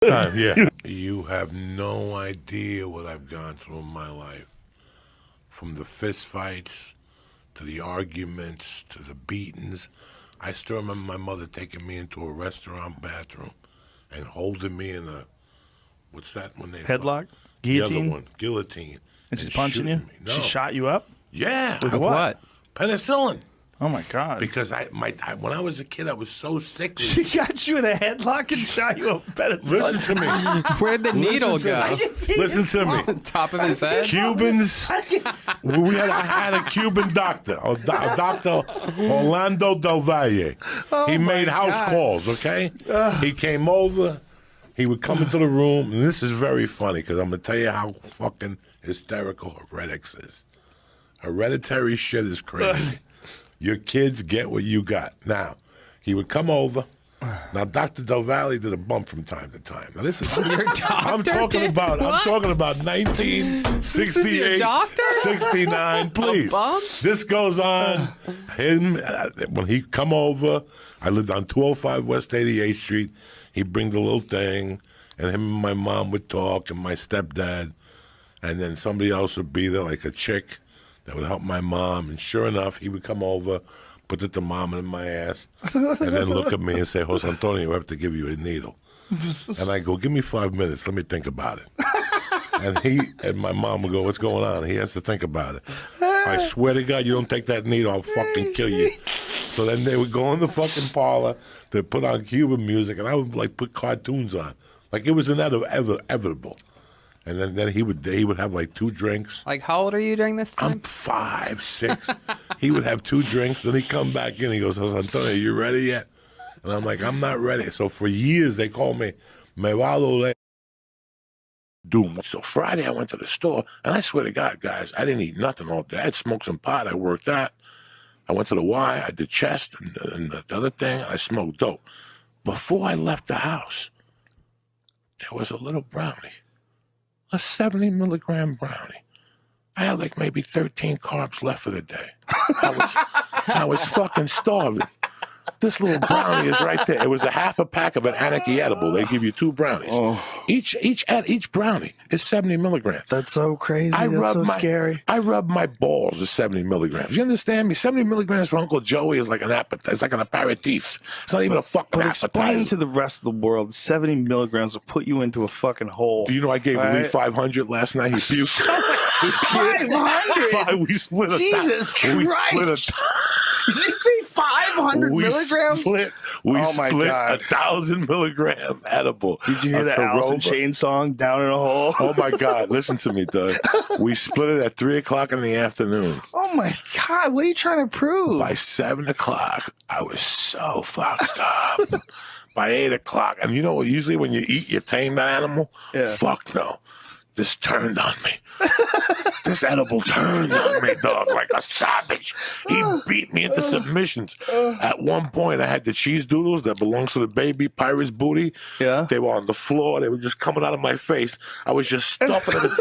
Time, yeah. You have no idea what I've gone through in my life. From the fist fights to the arguments to the beatings. I still remember my mother taking me into a restaurant bathroom and holding me in a, what's that when they Headlock? Guillotine? Guillotine? The other one, guillotine. And she's punching you? Me. No. She shot you up? Yeah. With what? Penicillin. Oh my God! Because when I was a kid, I was so sickly. She got you in a headlock and shot you up. Listen to me. Where'd the needle go? Listen to me. On top of his head. Cubans. I had a Cuban doctor, Dr. Orlando Del Valle. He made house calls. Okay. He came over. He would come into the room, and this is very funny because I'm gonna tell you how fucking hysterical heretics is. Hereditary shit is crazy. Your kids get what you got. Now, he would come over. Now, Dr. Del Valle did a bump from time to time. Now, this is I'm talking about 1968, 69. Please, this goes on. When he come over, I lived on 205 West 88th Street. He'd bring the little thing, and him and my mom would talk, and my stepdad, and then somebody else would be there, like a chick. That would help my mom, and sure enough, he would come over, put the thermometer in my ass, and then look at me and say, José Antonio, we have to give you a needle. And I go, give me 5 minutes, let me think about it. And my mom would go, what's going on? He has to think about it. I swear to God, you don't take that needle, I'll fucking kill you. So then they would go in the fucking parlor to put on Cuban music, and I would like put cartoons on. Like it was inevitable. And then he would have like 2 drinks. Like, how old are you during this time? I'm 5, 6. He would have 2 drinks, then he'd come back in. He goes, Antonio, you ready yet? And I'm like, I'm not ready. So for years, they called me, Me va a doler. So Friday, I went to the store, and I swear to God, guys, I didn't eat nothing all day. I'd smoked some pot. I worked out. I went to the Y. I did chest and the other thing. I smoked dope. Before I left the house, there was a little brownie. A 70 milligram brownie. I had like maybe 13 carbs left for the day. I was fucking starving. This little brownie is right there. It was a half a pack of an Anarchy edible. They give you 2 brownies. Oh. Each brownie is 70 milligrams. That's so crazy. That's so scary. I rub my balls with 70 milligrams. You understand me? 70 milligrams for Uncle Joey is like an appetizer. It's like an aperitif. It's not even a fucking appetizer. Explain to the rest of the world, 70 milligrams will put you into a fucking hole. Do you know I gave Lee 500 last night? He puked. 500? We split Jesus Christ. We split Did you say 500 milligrams? We split 1,000 milligram edible. Did you hear the Alice in Chains song, Down in a Hole? Oh, my God. Listen to me, Doug. We split it at 3 o'clock in the afternoon. Oh, my God. What are you trying to prove? By 7 o'clock, I was so fucked up. By 8 o'clock. And you know what? Usually when you eat, you tame that animal? Yeah. Fuck no. This turned on me. This edible turned on me, dog, like a savage. He beat me into submissions. At one point, I had the cheese doodles that belongs to the baby pirate's booty. Yeah. They were on the floor. They were just coming out of my face. I was just stuffing it.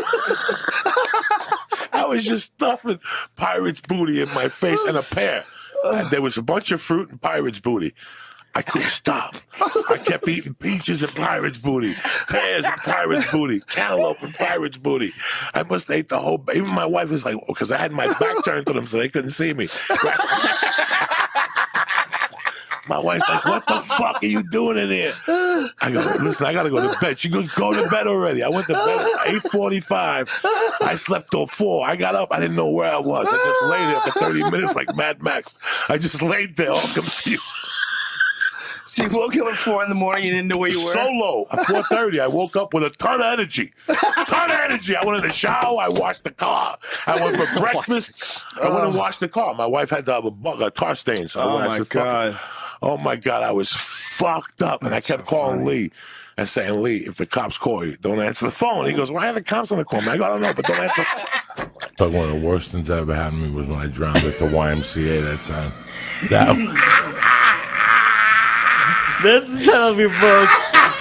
I was just stuffing pirate's booty in my face and a pear. And there was a bunch of fruit and pirate's booty. I couldn't stop. I kept eating peaches and pirate's booty, pears and pirate's booty, cantaloupe and pirate's booty. I must have ate the whole. Even my wife was like, because I had my back turned to them so they couldn't see me. My wife's like, what the fuck are you doing in here? I go, listen, I got to go to bed. She goes, go to bed already. I went to bed at 8:45. I slept till 4. I got up. I didn't know where I was. I just lay there for 30 minutes like Mad Max. I just laid there all confused. So you woke up at 4 in the morning, you didn't know where you were? Solo. At 4:30, I woke up with a ton of energy. I went in the shower. I washed the car. I went for breakfast. I went and washed the car. My wife had to have a tar stain. So oh, my God. Oh, my God. I was fucked up. And I kept calling Lee and saying, Lee, if the cops call you, don't answer the phone. He goes, why are the cops on the call? I go, I don't know, but don't answer. But one of the worst things that ever happened to me was when I drowned at the YMCA that time. That's the title of your book.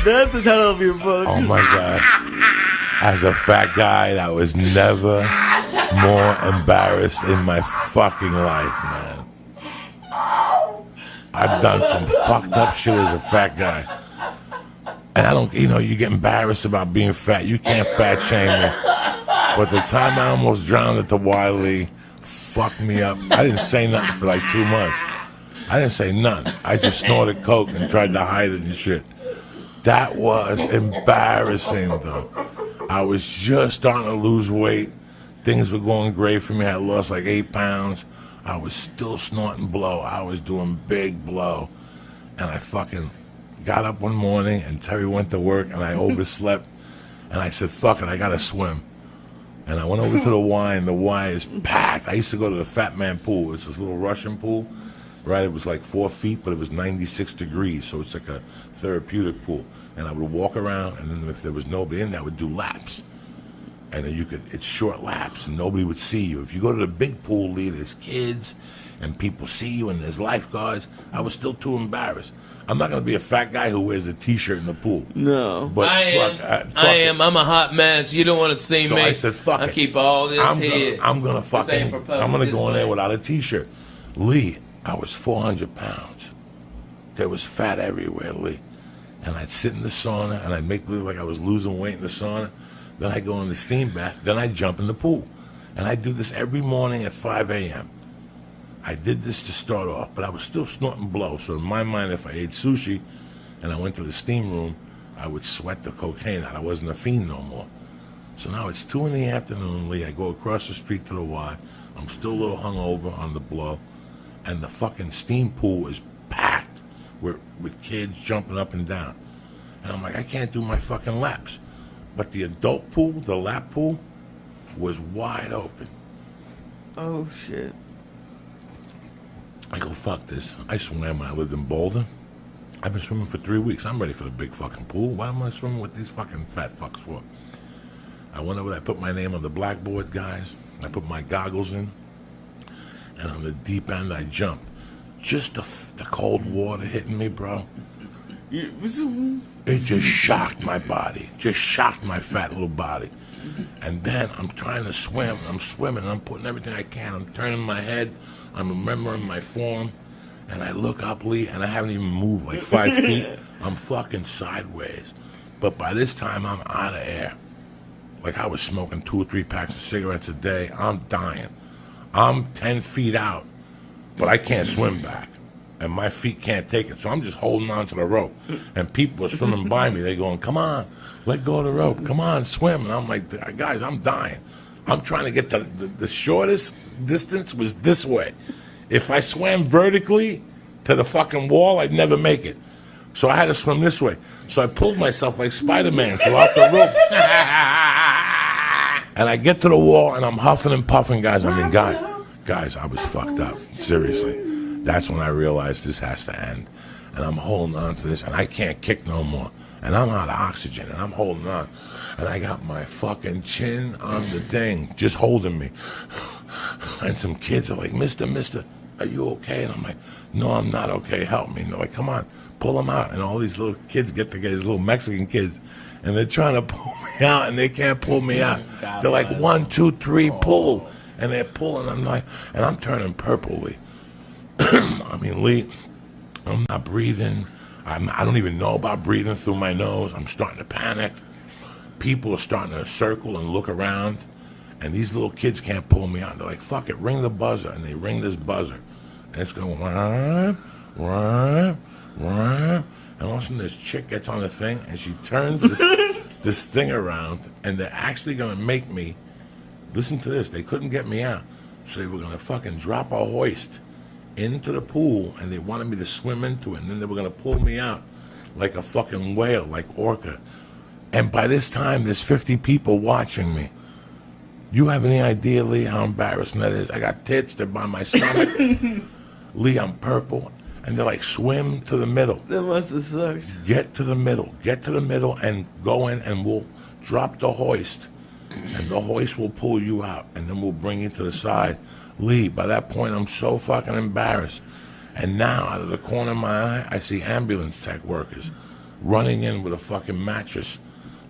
That's the title of your book. Oh, my God. As a fat guy, I was never more embarrassed in my fucking life, man. I've done some fucked up shit as a fat guy. And I don't, you get embarrassed about being fat. You can't fat shame me. But the time I almost drowned at the Wiley fucked me up. I didn't say nothing for like 2 months. I didn't say nothing. I just snorted coke and tried to hide it and shit. That was embarrassing, though. I was just starting to lose weight. Things were going great for me. I lost like 8 pounds. I was still snorting blow. I was doing big blow. And I fucking got up one morning and Terry went to work and I overslept. And I said, fuck it, I gotta swim. And I went over to the Y and the Y is packed. I used to go to the Fat Man pool. It's this little Russian pool, right? It was like 4 feet, but it was 96 degrees. So it's like a therapeutic pool. And I would walk around and then if there was nobody in there, I would do laps. And then it's short laps and nobody would see you. If you go to the big pool, Lee, there's kids and people see you and there's lifeguards. I was still too embarrassed. I'm not going to be a fat guy who wears a T-shirt in the pool. No. But I am. I'm a hot mess. You don't want to see so me. I said, fuck it. I keep all this here. I'm going to fucking, for public I'm going to go in there display. without a T-shirt. Lee, I was 400 pounds. There was fat everywhere, Lee. And I'd sit in the sauna and I'd make believe like I was losing weight in the sauna. Then I'd go in the steam bath. Then I'd jump in the pool. And I do this every morning at 5 a.m. I did this to start off, but I was still snorting blow. So in my mind, if I ate sushi and I went to the steam room, I would sweat the cocaine out. I wasn't a fiend no more. So now it's 2 in the afternoon, Lee. I go across the street to the Y. I'm still a little hungover on the blow. And the fucking steam pool is packed with kids jumping up and down. And I'm like, I can't do my fucking laps. But the adult pool, the lap pool, was wide open. Oh, shit. I go, fuck this. I swam when I lived in Boulder. I've been swimming for 3 weeks. I'm ready for the big fucking pool. Why am I swimming with these fucking fat fucks for? I went over there, I put my name on the blackboard, guys. I put my goggles in. And on the deep end, I jumped. Just the cold water hitting me, bro. It just shocked my body. Just shocked my fat little body. And then I'm trying to swim. I'm swimming. I'm putting everything I can. I'm turning my head. I'm remembering my form. And I look up, Lee, and I haven't even moved like 5 feet. I'm fucking sideways. But by this time, I'm out of air. Like I was smoking 2 or 3 packs of cigarettes a day. I'm dying. I'm 10 feet out, but I can't swim back. And my feet can't take it. So I'm just holding on to the rope. And people are swimming by me. They're going, come on, let go of the rope. Come on, swim. And I'm like, guys, I'm dying. I'm trying to get the shortest distance was this way. If I swam vertically to the fucking wall, I'd never make it. So I had to swim this way. So I pulled myself like Spider-Man throughout the ropes. And I get to the wall, and I'm huffing and puffing, guys. I mean, guys, I was fucked up. Seriously. That's when I realized this has to end. And I'm holding on to this, and I can't kick no more. And I'm out of oxygen, and I'm holding on. And I got my fucking chin on the thing, just holding me. And some kids are like, Mister, are you okay? And I'm like, no, I'm not okay. Help me. And they're like, come on, pull him out. And all these little kids get together, these little Mexican kids, and they're trying to pull me out, and they can't pull me out. They're like, 1, 2, 3, pull. And they're pulling. I'm like, and I'm turning purpley. I mean, Lee, I'm not breathing. I don't even know about breathing through my nose. I'm starting to panic. People are starting to circle and look around, and these little kids can't pull me out. They're like, fuck it, ring the buzzer. And they ring this buzzer. And it's going, rah, rah, rah. And all of a sudden this chick gets on the thing, and she turns this thing around, and they're actually going to make me, listen to this, they couldn't get me out. So they were going to fucking drop a hoist into the pool, and they wanted me to swim into it, and then they were going to pull me out like a fucking whale, like orca. And by this time, there's 50 people watching me. You have any idea, Lee, how embarrassing that is? I got tits, they're by my stomach. Lee, I'm purple, and they're like, swim to the middle. That must have sucked. Get to the middle, and go in, and we'll drop the hoist, and the hoist will pull you out, and then we'll bring you to the side. Lee, by that point, I'm so fucking embarrassed. And now, out of the corner of my eye, I see ambulance tech workers running in with a fucking mattress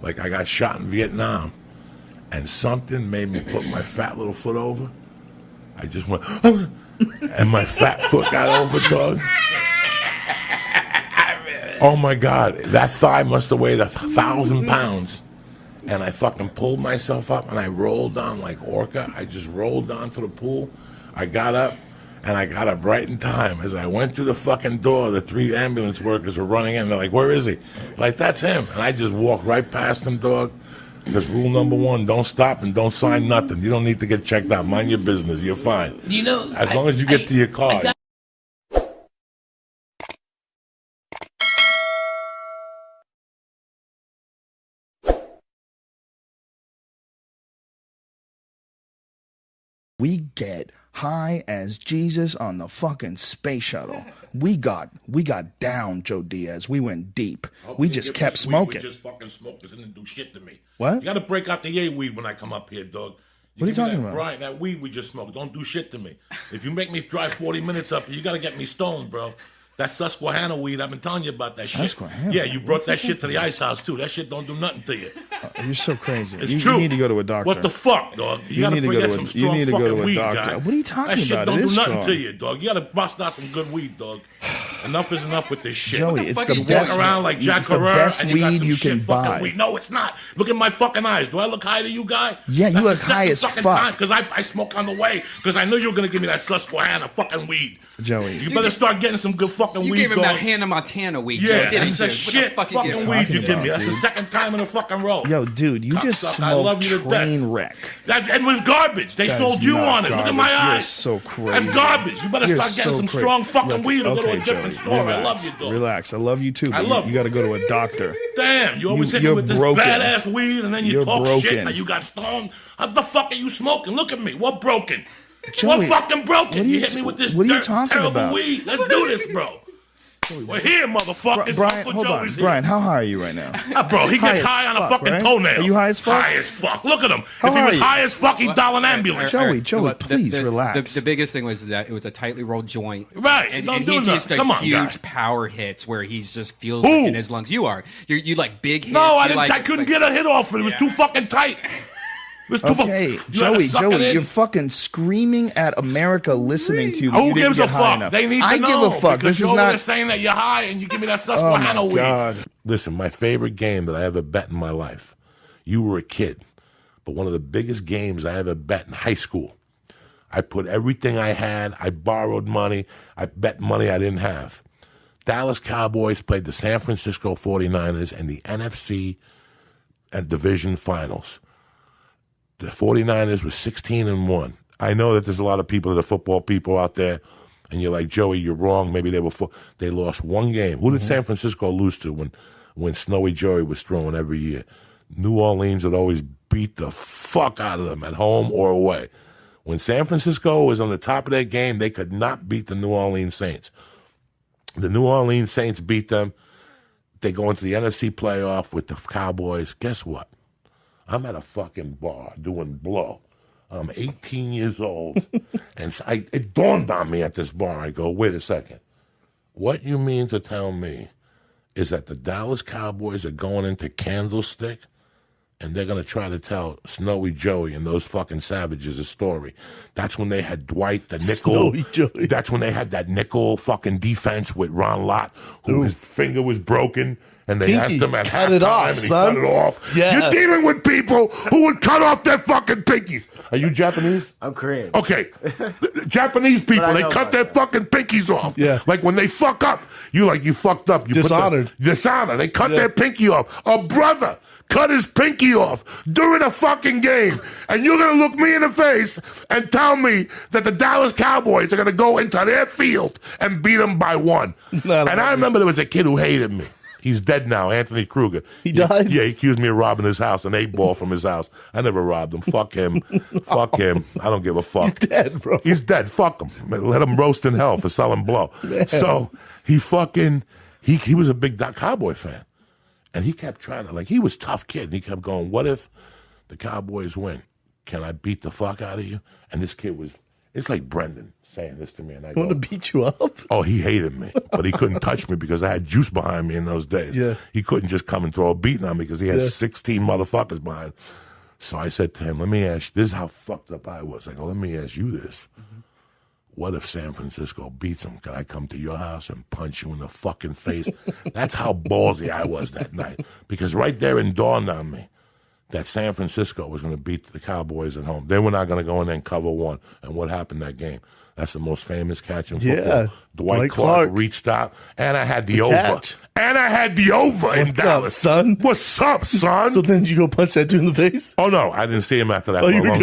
like I got shot in Vietnam. And something made me put my fat little foot over. I just went, and my fat foot got over, dog. Oh my God, that thigh must have weighed 1,000 pounds. And I fucking pulled myself up and I rolled down like Orca. I just rolled down to the pool. I got up and I got up right in time. As I went through the fucking door, the 3 ambulance workers were running in. They're like, where is he? Like, that's him. And I just walked right past him, dog. Because rule number 1, don't stop and don't sign nothing. You don't need to get checked out. Mind your business. You're fine. You know, as long as you get to your car. We get high as Jesus on the fucking space shuttle. We got down, Joe Diaz. We went deep. We just kept smoking. We just fucking smoked because it didn't do shit to me. What? You got to break out the yay weed when I come up here, dog. What are you talking about? Brian, that weed we just smoked, don't do shit to me. If you make me drive 40 minutes up here, you got to get me stoned, bro. That Susquehanna weed, I've been telling you about that shit. Susquehanna? Yeah, you brought that shit to the ice house, too. That shit don't do nothing to you. You're so crazy. It's true. You need to go to a doctor. What the fuck, dog? You got to bring some strong fucking weed, guy. What are you talking about? That shit don't do strong. nothing to you, dog. You got to bust out some good weed, dog. Enough is enough with this shit. Joey, it's the best. Walking around like Jack it's the Herrera best and you got weed some you shit can fucking buy. weed. No, it's not. Look at my fucking eyes. Do I look high to you, guy? Yeah, you look high as fuck. Because I smoke on the way. Because I knew you were gonna give me that Susquehanna fucking weed. Joey, you better start getting some good fucking weed. You gave him dog. that Hannah Montana weed. Yeah, Joe, that's the shit fucking weed you give me. That's the second time in a fucking row. Yo, dude, you just smoked train wreck. It was garbage. They sold you on it. Look at my eyes. You're so crazy. That's garbage. You better start getting some strong fucking weed or go to a different store. I love you, dog. Relax. I love you too. But you got to go to a doctor. Damn, you always hit me with this badass weed and then you talk shit that you got stoned. How the fuck are you smoking? Look at me. What broken? Joey, what fucking broken? You hit me with this terrible about? Weed. Let's do this, bro. We're here, motherfuckers. Brian, hold on. Brian, how high are you right now? Bro, he gets high on a fucking toenail. Are you high as fuck? High as fuck. Look at him. If he was high as fuck, he'd dial an ambulance. Joey, please relax. The biggest thing was that it was a tightly rolled joint. Right. And he's used to huge power hits where he just feels it in his lungs. You like big hits. No, I couldn't get a hit off it. It was too fucking tight. Okay, Joey, you're fucking screaming at America listening to you. Who gives a fuck? They need to know. I give a fuck. This is not saying that you're high and you give me that Susquehanna weed. God. Listen, my favorite game that I ever bet in my life. You were a kid, but one of the biggest games I ever bet in high school. I put everything I had. I borrowed money. I bet money I didn't have. Dallas Cowboys played the San Francisco 49ers in the NFC Division Finals. The 49ers were 16-1. I know that there's a lot of people that are football people out there, and you're like, Joey, you're wrong. Maybe they lost one game. Who did San Francisco lose to when Snowy Joey was throwing every year? New Orleans would always beat the fuck out of them at home or away. When San Francisco was on the top of their game, they could not beat the New Orleans Saints. The New Orleans Saints beat them. They go into the NFC playoff with the Cowboys. Guess what? I'm at a fucking bar doing blow. I'm 18 years old, and it dawned on me at this bar. I go, wait a second. What you mean to tell me is that the Dallas Cowboys are going into Candlestick, and they're going to try to tell Snowy Joey and those fucking savages a story. That's when they had Dwight, the nickel. Snowy Joey. That's when they had that nickel fucking defense with Ron Lott, who his finger was broken. And they asked him at halftime, and he cut it off. Yeah. You're dealing with people who would cut off their fucking pinkies. Are you Japanese? I'm Korean. Okay. Japanese people, they cut their fucking pinkies off. Yeah. Like when they fuck up, you fucked up. You Dishonored. Dishonor. They cut their pinky off. A brother cut his pinky off during a fucking game. And you're going to look me in the face and tell me that the Dallas Cowboys are going to go into their field and beat them by 1. And I remember there was a kid who hated me. He's dead now, Anthony Kruger. He died? Yeah, he accused me of robbing his house, an 8-ball from his house. I never robbed him. Fuck him. Fuck him. I don't give a fuck. He's dead, bro. He's dead. Fuck him. Let him roast in hell for selling blow. Man. So he fucking, he was a big Cowboy fan. And he kept trying to, he was a tough kid. And he kept going, what if the Cowboys win? Can I beat the fuck out of you? And this kid it's like Brendan saying this to me. And I want to beat you up? Oh, he hated me, but he couldn't touch me because I had juice behind me in those days. Yeah. He couldn't just come and throw a beating on me because he had 16 motherfuckers behind. So I said to him, let me ask you, this is how fucked up I was. I go, let me ask you this. what if San Francisco beats them? Can I come to your house and punch you in the fucking face? That's how ballsy I was that night. Because right there it dawned on me that San Francisco was going to beat the Cowboys at home. They were not going to go in there and cover one. And what happened that game? That's the most famous catch in football. Yeah. Dwight Clark reached out, and I had the over. Catch. And I had the over in Dallas. What's up, son? What's up, son? So then you go punch that dude in the face? Oh, no. I didn't see him after that. Oh, for you a were long